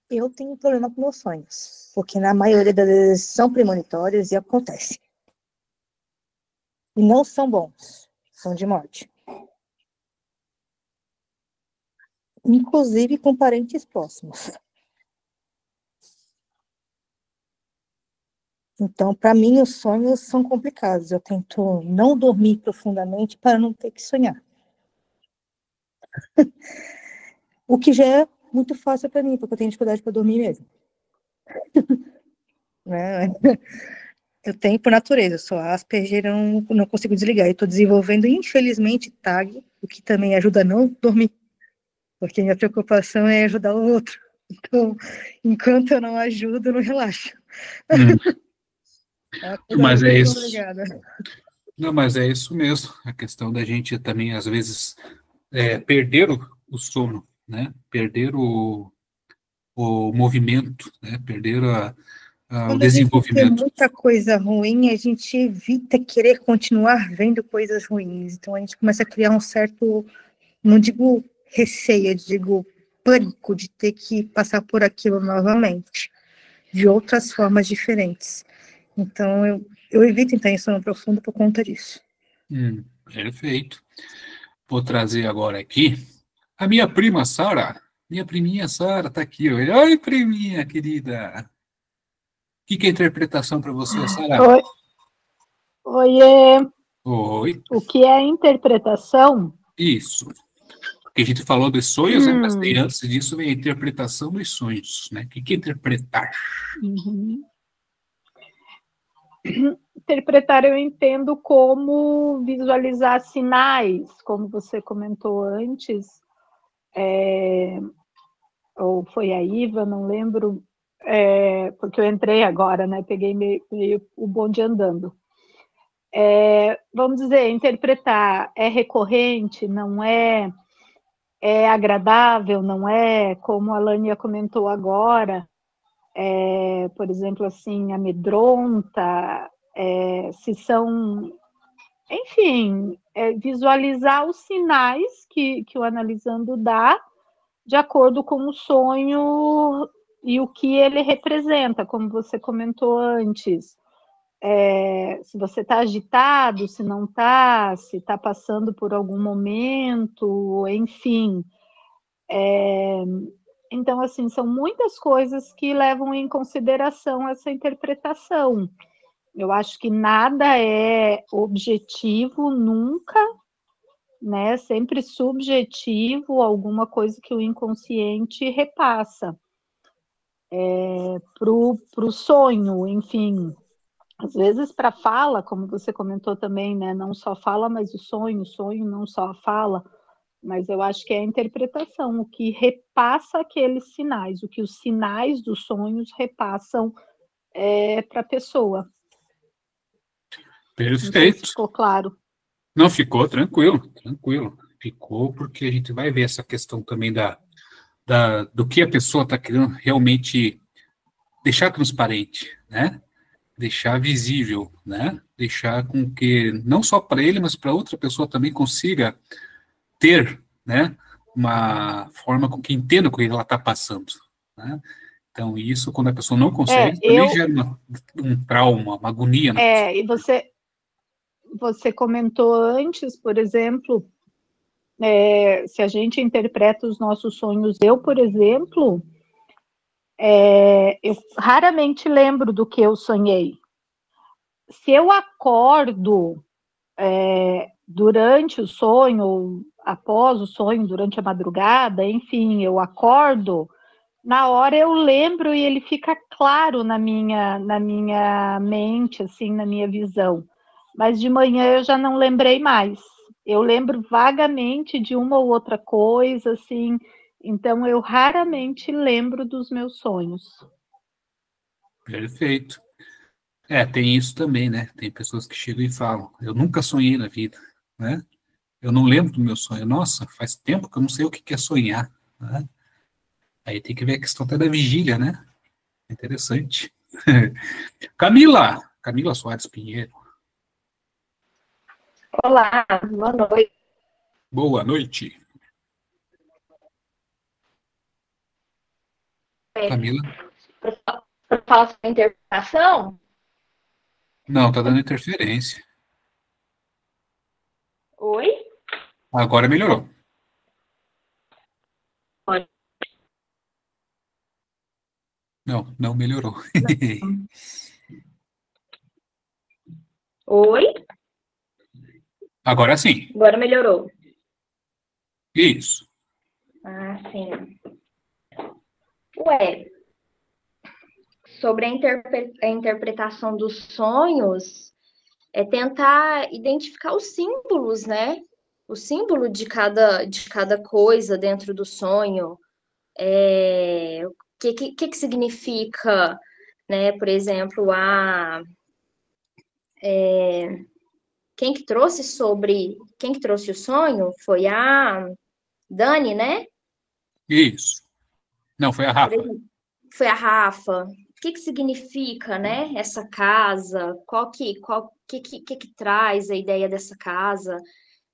Eu tenho problema com meus sonhos, porque na maioria das vezes são premonitórios e acontecem. E não são bons, são de morte. Inclusive com parentes próximos. Então, para mim, os sonhos são complicados. Eu tento não dormir profundamente para não ter que sonhar. O que já é muito fácil para mim, porque eu tenho dificuldade para dormir mesmo. Né? Eu tenho por natureza, eu sou Asperger, eu não consigo desligar. Eu estou desenvolvendo, infelizmente, TAG, o que também ajuda a não dormir, porque minha preocupação é ajudar o outro. Então, enquanto eu não ajudo, eu não relaxo. Mas é isso. Obrigada. Não, mas é isso mesmo. A questão da gente também, às vezes, perder o sono, né? Perder o movimento, né? Perder o Quando a gente vê desenvolvimento. muita coisa ruim, a gente evita querer continuar vendo coisas ruins. Então a gente começa a criar um certo, não digo receio, eu digo pânico de ter que passar por aquilo novamente, de outras formas diferentes. Então eu evito entrar em sono profundo por conta disso. Perfeito. Vou trazer agora aqui a minha prima Sara. Minha priminha Sara está aqui. Oi, priminha querida. O que é interpretação para você, Sara? Oi. Oiê. Oi. O que é interpretação? Isso. Porque a gente falou dos sonhos, né? Mas antes disso vem a interpretação dos sonhos, né? O que é interpretar? Interpretar eu entendo como visualizar sinais, como você comentou antes, ou foi a Iva, não lembro, porque eu entrei agora, né? Peguei meio o bonde andando. Vamos dizer, interpretar é recorrente, não é? É agradável, não é? Como a Lânia comentou agora, por exemplo, assim, amedronta, se são... Enfim, visualizar os sinais que o analisando dá de acordo com o sonho e o que ele representa, como você comentou antes. Se você está agitado, se não está, se está passando por algum momento, enfim. Então, assim, são muitas coisas que levam em consideração essa interpretação. Eu acho que nada é objetivo nunca, né? Sempre subjetivo, alguma coisa que o inconsciente repassa para o sonho, enfim. Às vezes para fala, como você comentou também, né? Não só fala, mas o sonho não só a fala, mas eu acho que é a interpretação, o que repassa aqueles sinais, o que os sinais dos sonhos repassam para a pessoa. Perfeito. Não sei se ficou claro. Não, ficou tranquilo. Ficou porque a gente vai ver essa questão também do que a pessoa está querendo realmente deixar transparente, né? Deixar visível, né? Deixar com que, não só para ele, mas para outra pessoa também consiga ter, né? Uma forma com que entenda o que ela está passando, né? Então, isso, quando a pessoa não consegue, também gera um trauma, uma agonia na pessoa. E você comentou antes, por exemplo, se a gente interpreta os nossos sonhos, eu, por exemplo, eu raramente lembro do que eu sonhei. Se eu acordo durante o sonho, após o sonho, durante a madrugada, enfim, eu acordo, na hora eu lembro e ele fica claro na minha mente, assim, na minha visão. Mas de manhã eu já não lembrei mais. Eu lembro vagamente de uma ou outra coisa, assim, então eu raramente lembro dos meus sonhos. Perfeito. Tem isso também, né? Tem pessoas que chegam e falam, eu nunca sonhei na vida, né? Eu não lembro do meu sonho. Nossa, faz tempo que eu não sei o que é sonhar, né? Aí tem que ver a questão até da vigília, né? Interessante. Camila Soares Pinheiro. Olá, boa noite. Boa noite. Camila? Para falar sobre a interpretação? Não, tá dando interferência. Oi? Agora melhorou. Não melhorou. Oi? Agora sim. Agora melhorou. Isso. Ah, sim. Sobre a interpretação dos sonhos, é tentar identificar os símbolos, né? O símbolo de cada coisa dentro do sonho. O que significa né? Por exemplo, quem que trouxe o sonho foi a Dani, né? Isso. Não, foi a Rafa. Foi a Rafa. O que significa, né, essa casa? Qual que traz a ideia dessa casa,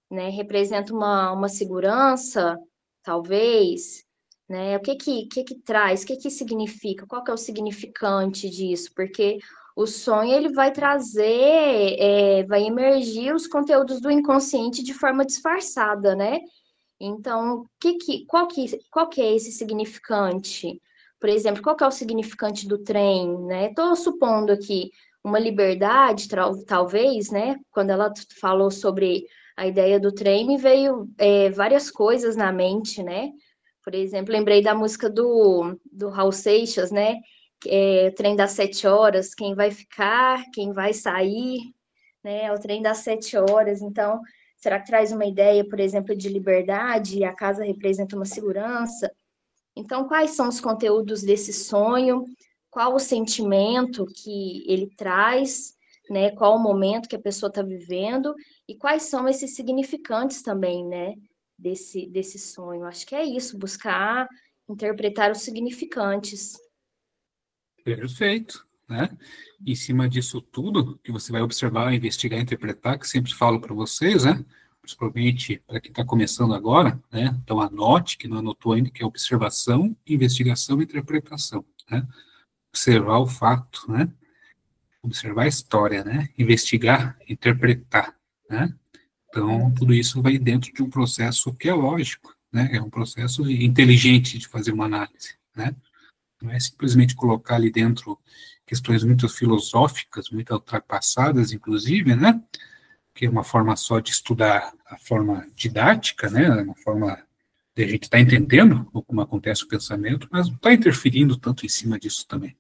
né? Representa uma segurança, talvez, né? O que traz? O que significa? Qual que é o significante disso? Porque o sonho, ele vai trazer, vai emergir os conteúdos do inconsciente de forma disfarçada, né? Então, qual que é esse significante? Por exemplo, qual que é o significante do trem, né? Estou supondo aqui uma liberdade, talvez, né? Quando ela falou sobre a ideia do trem, me veio várias coisas na mente, né? Por exemplo, lembrei da música do Raul Seixas, né? O trem das 7 horas, quem vai ficar, quem vai sair, né? É o trem das 7 horas. Então, será que traz uma ideia, por exemplo, de liberdade e a casa representa uma segurança? Então, quais são os conteúdos desse sonho? Qual o sentimento que ele traz, né? Qual o momento que a pessoa está vivendo? E quais são esses significantes também, né? Desse sonho. Acho que é isso, buscar interpretar os significantes. Perfeito, né? Em cima disso tudo, que você vai observar, investigar, interpretar, que sempre falo para vocês, né? Principalmente para quem está começando agora, né? Então anote, que não anotou ainda, que é observação, investigação e interpretação, né? Observar o fato, né? Observar a história, né? Investigar, interpretar, né? Então, tudo isso vai dentro de um processo que é lógico, né? É um processo inteligente de fazer uma análise, né? Não é simplesmente colocar ali dentro questões muito filosóficas, muito ultrapassadas, inclusive, né? Que é uma forma só de estudar a forma didática, né? Uma forma de a gente estar entendendo como acontece o pensamento, mas não está interferindo tanto em cima disso também.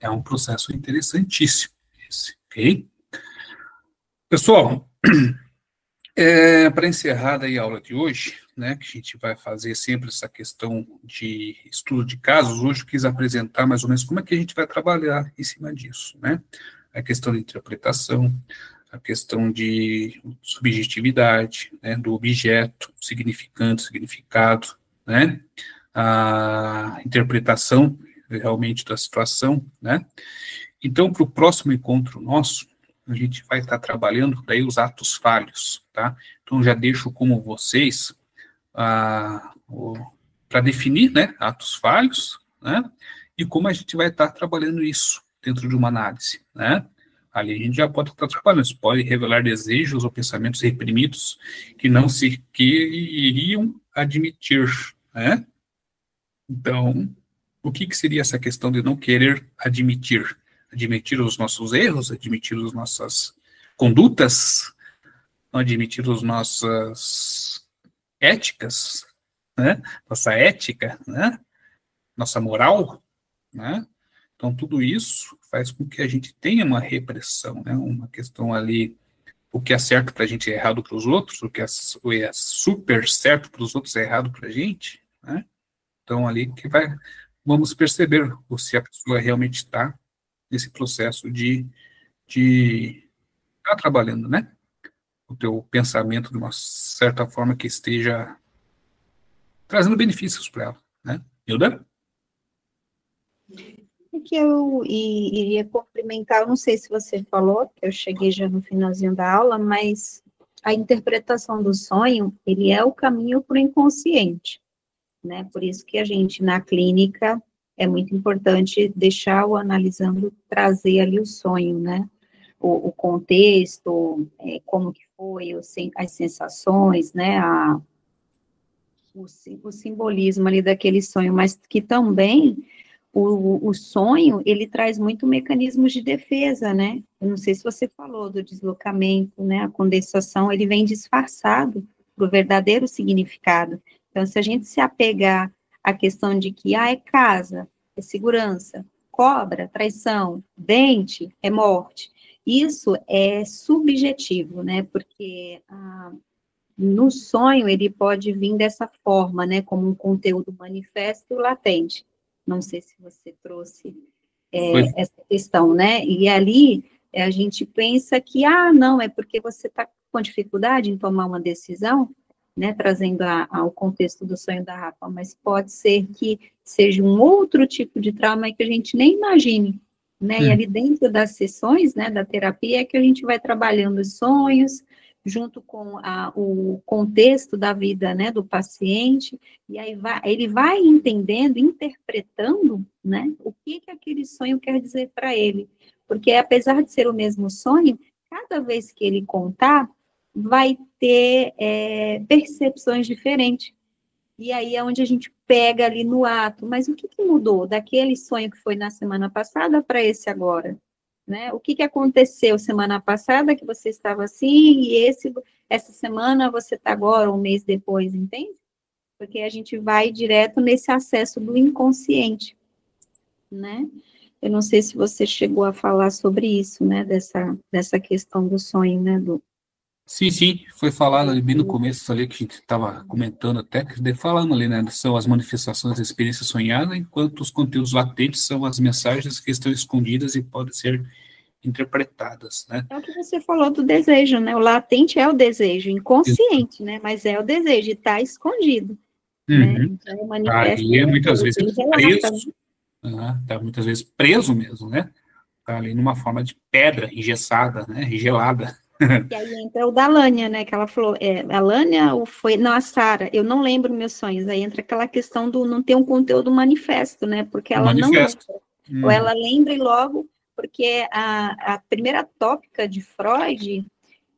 É um processo interessantíssimo esse, ok? Pessoal, para encerrar aí a aula de hoje, né, que a gente vai fazer sempre essa questão de estudo de casos, hoje eu quis apresentar mais ou menos como é que a gente vai trabalhar em cima disso, né? A questão de interpretação, a questão de subjetividade, né, do objeto, significante, significado, né? A interpretação realmente da situação, né? Então, para o próximo encontro nosso, a gente vai estar trabalhando daí os atos falhos, tá? Então, já deixo como vocês para definir, né, atos falhos, né, e como a gente vai estar trabalhando isso dentro de uma análise, né? Ali a gente já pode estar trabalhando, isso pode revelar desejos ou pensamentos reprimidos que não se queriam admitir, né? Então, o que seria essa questão de não querer admitir? Admitir os nossos erros, admitir as nossas condutas, não admitir as nossas éticas, né? Nossa ética, né? Nossa moral, né? Então, tudo isso faz com que a gente tenha uma repressão, né? Uma questão ali, o que é certo para a gente é errado para os outros, o que é super certo para os outros é errado para a gente, né? Então, ali que vamos perceber se a pessoa realmente está nesse processo de estar trabalhando, né? O teu pensamento de uma certa forma que esteja trazendo benefícios para ela, né? Hilda? É que eu iria complementar, eu não sei se você falou, que eu cheguei já no finalzinho da aula, mas a interpretação do sonho, ele é o caminho para o inconsciente, né? Por isso que a gente, na clínica, é muito importante deixar o analisando trazer ali o sonho, né? O contexto, como que foi, as sensações, né? O simbolismo ali daquele sonho, mas que também o sonho, ele traz muito mecanismos de defesa, né? Eu não sei se você falou do deslocamento, né? A condensação, ele vem disfarçado do verdadeiro significado. Então, se a gente se apegar à questão de que, é casa, é segurança, cobra, traição, dente, é morte, isso é subjetivo, né? Porque no sonho ele pode vir dessa forma, né? Como um conteúdo manifesto e latente. Não sei se você trouxe Foi. essa questão, né? E ali a gente pensa que, não, é porque você está com dificuldade em tomar uma decisão, né, trazendo ao contexto do sonho da Rafa, mas pode ser que seja um outro tipo de trauma que a gente nem imagine, né? E ali dentro das sessões, né, da terapia, é que a gente vai trabalhando os sonhos, junto com o contexto da vida, né, do paciente, e aí ele vai entendendo, interpretando, né, o que aquele sonho quer dizer para ele, porque apesar de ser o mesmo sonho, cada vez que ele contar, vai ter percepções diferentes, e aí é onde a gente pega ali no ato, mas o que mudou daquele sonho que foi na semana passada para esse agora? Né? O que aconteceu semana passada que você estava assim, e essa semana você está agora, um mês depois, entende? Porque a gente vai direto nesse acesso do inconsciente, né? Eu não sei se você chegou a falar sobre isso, né, dessa questão do sonho, né, Sim, foi falado ali bem no começo ali, que a gente estava comentando até, que falando ali, né, são as manifestações da experiência sonhada, enquanto os conteúdos latentes são as mensagens que estão escondidas e podem ser interpretadas, né? É o que você falou do desejo, né? O latente é o desejo, inconsciente, né? Mas é o desejo, e está escondido, né? Então, manifesta Ali é muitas vezes relata, preso, tá muitas vezes preso mesmo, né? Tá ali numa forma de pedra engessada, né? Gelada. E aí entra o da Lânia, né? Que ela falou, a Lânia ou foi, não, a Sara, eu não lembro meus sonhos. Aí entra aquela questão do não ter um conteúdo manifesto, né? Porque ela não lembra. Ou ela lembra e logo, porque a primeira tópica de Freud,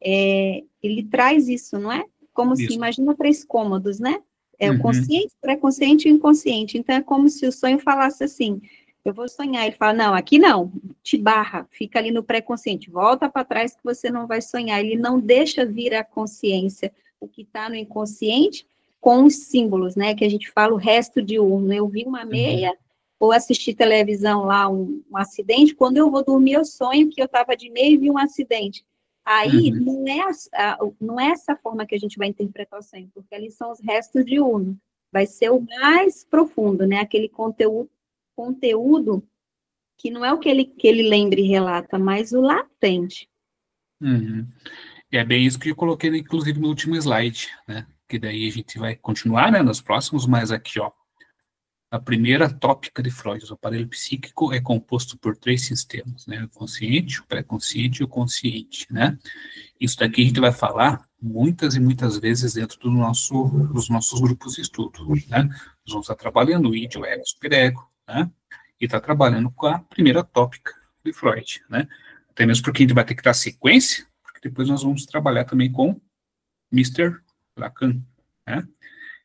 ele traz isso, não é? Como se, imagina 3 cômodos, né? É o consciente, pré-consciente e o inconsciente. Então, é como se o sonho falasse assim, eu vou sonhar. Ele fala, não, aqui não, te barra, fica ali no pré-consciente, volta para trás que você não vai sonhar. Ele não deixa vir à consciência o que está no inconsciente com os símbolos, né? Que a gente fala o resto diurno. Eu vi uma meia, ou assisti televisão lá, um acidente, quando eu vou dormir, eu sonho que eu estava de meia e vi um acidente. Aí, não é essa forma que a gente vai interpretar o sonho, porque ali são os restos diurnos. Vai ser o mais profundo, né? Aquele conteúdo que não é o que ele lembra e relata, mas o latente. E é bem isso que eu coloquei, inclusive, no último slide, né? Que daí a gente vai continuar, né, nos próximos, mas aqui, ó, a primeira tópica de Freud, o aparelho psíquico é composto por 3 sistemas, né? O consciente, o pré-consciente e o consciente, né? Isso daqui a gente vai falar muitas e muitas vezes dentro dos nossos grupos de estudo, né? Nós vamos estar trabalhando o id, o ego, o superego, né? E está trabalhando com a primeira tópica de Freud, né? Até mesmo porque a gente vai ter que dar sequência, porque depois nós vamos trabalhar também com Mr. Lacan, né?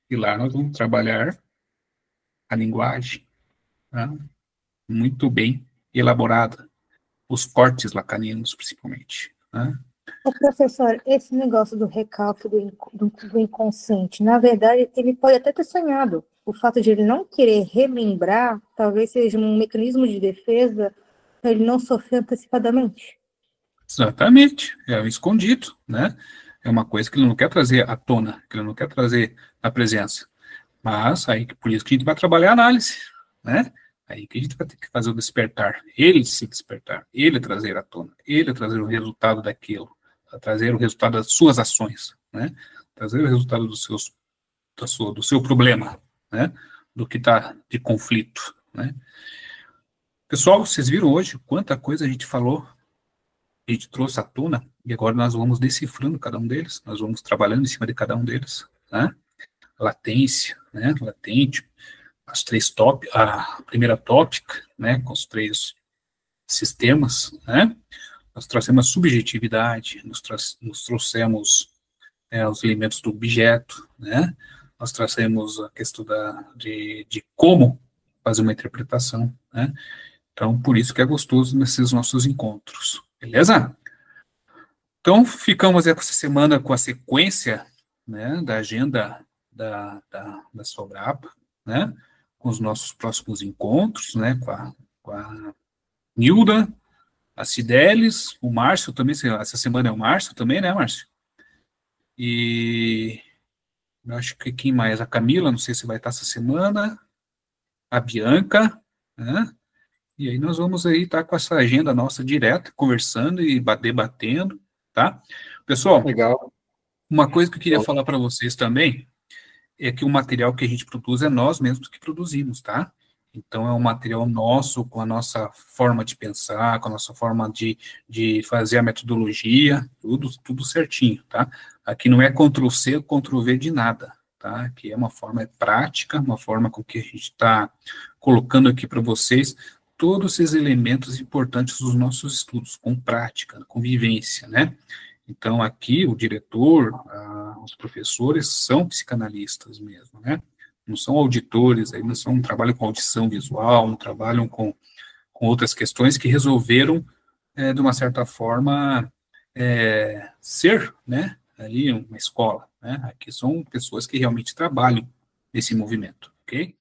E lá nós vamos trabalhar a linguagem, né? Muito bem elaborada, os cortes lacanianos, principalmente, né? O professor, esse negócio do recalque do inconsciente, na verdade, ele pode até ter sonhado. O fato de ele não querer relembrar, talvez seja um mecanismo de defesa para ele não sofrer antecipadamente. Exatamente, é o escondido, né? É uma coisa que ele não quer trazer à tona, que ele não quer trazer à presença. Mas aí, por isso que a gente vai trabalhar a análise, né? Aí que a gente vai ter que fazer o despertar, ele se despertar, ele trazer à tona, ele trazer o resultado daquilo, trazer o resultado das suas ações, né? Trazer o resultado do seu problema, né? Do que está de conflito, né? Pessoal, vocês viram hoje quanta coisa a gente falou, a gente trouxe à tona, e agora nós vamos decifrando cada um deles, nós vamos trabalhando em cima de cada um deles, né? Latência, né? Latente, as 3 tópicas, a primeira tópica, né? Com os 3 sistemas, né? Nós trouxemos a subjetividade, nos trouxemos os elementos do objeto, né? Nós trouxemos a questão de como fazer uma interpretação, né? Então, por isso que é gostoso nesses nossos encontros, beleza? Então, ficamos essa semana com a sequência, né, da agenda da Sobrapa, né, com os nossos próximos encontros, né, com a Nilda, a Cidelis, o Márcio também, essa semana é o Márcio também, né, Márcio? E eu acho que quem mais? A Camila, não sei se vai estar essa semana, a Bianca, né? E aí nós vamos aí estar com essa agenda nossa direta, conversando e debatendo, tá? Pessoal, Legal. uma coisa que eu queria falar para vocês também é que o material que a gente produz é nós mesmos que produzimos, tá? Então, é um material nosso, com a nossa forma de pensar, com a nossa forma de fazer a metodologia, tudo certinho, tá? Aqui não é Ctrl+C, Ctrl+V de nada, tá? Aqui é uma forma prática, uma forma com que a gente está colocando aqui para vocês todos esses elementos importantes dos nossos estudos, com prática, com vivência, né? Então, aqui, o diretor, os professores são psicanalistas mesmo, né? Não são auditores, aí não trabalham com audição visual, não trabalham com outras questões que resolveram, de uma certa forma, ser, né, ali uma escola, né? Aqui são pessoas que realmente trabalham nesse movimento, ok?